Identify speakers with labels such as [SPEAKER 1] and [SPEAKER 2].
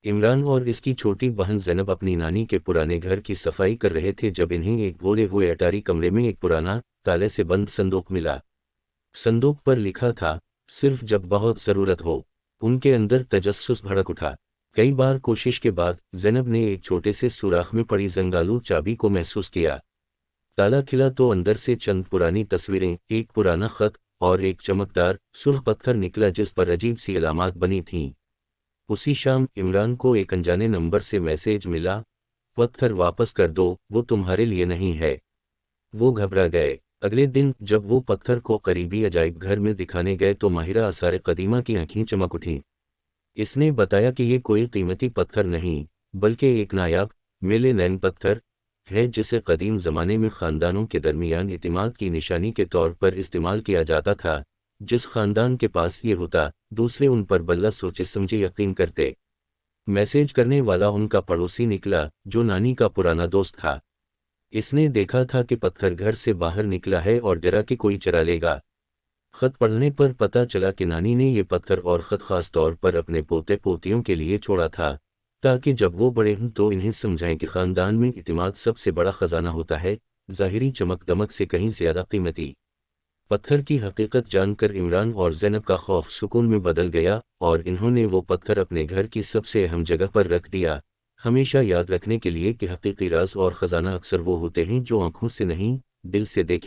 [SPEAKER 1] عمران اور اس کی چھوٹی بہن زینب اپنی نانی کے پرانے گھر کی صفائی کر رہے تھے جب انہیں ایک بھولے ہوئے اٹاری کمرے میں ایک پرانا تالے سے بند صندوق ملا۔ صندوق پر لکھا تھا، صرف جب بہت ضرورت ہو۔ ان کے اندر تجسس بھڑک اٹھا۔ کئی بار کوشش کے بعد زینب نے ایک چھوٹے سے سوراخ میں پڑی زنگالو چابی کو محسوس کیا۔ تالا کھلا تو اندر سے چند پرانی تصویریں، ایک پرانا خط اور ایک چمکدار سرخ پتھر نکلا جس پر عجیب سی علامات بنی تھیں۔ اسی شام عمران کو ایک انجانے نمبر سے میسیج ملا، پتھر واپس کر دو، وہ تمہارے لیے نہیں ہے۔ وہ گھبرا گئے۔ اگلے دن جب وہ پتھر کو قریبی عجائب گھر میں دکھانے گئے تو ماہرہ آثار قدیمہ کی آنکھیں چمک اٹھیں۔ اس نے بتایا کہ یہ کوئی قیمتی پتھر نہیں، بلکہ ایک نایاب میلے نین پتھر ہے جسے قدیم زمانے میں خاندانوں کے درمیان اعتماد کی نشانی کے طور پر استعمال کیا جاتا تھا۔ جس خاندان کے پاس یہ ہوتا، دوسرے ان پر بلا سوچے سمجھے یقین کرتے۔ میسیج کرنے والا ان کا پڑوسی نکلا جو نانی کا پرانا دوست تھا۔ اس نے دیکھا تھا کہ پتھر گھر سے باہر نکلا ہے اور ڈرا کہ کوئی چرا لے گا۔ خط پڑھنے پر پتہ چلا کہ نانی نے یہ پتھر اور خط خاص طور پر اپنے پوتے پوتیوں کے لیے چھوڑا تھا، تاکہ جب وہ بڑے ہوں تو انہیں سمجھائیں کہ خاندان میں اعتماد سب سے بڑا خزانہ ہوتا ہے، ظاہری چمک دمک سے کہیں زیادہ قیمتی۔ پتھر کی حقیقت جان کر عمران اور زینب کا خوف سکون میں بدل گیا اور انہوں نے وہ پتھر اپنے گھر کی سب سے اہم جگہ پر رکھ دیا، ہمیشہ یاد رکھنے کے لیے کہ حقیقی راز اور خزانہ اکثر وہ ہوتے ہیں جو آنکھوں سے نہیں، دل سے دیکھے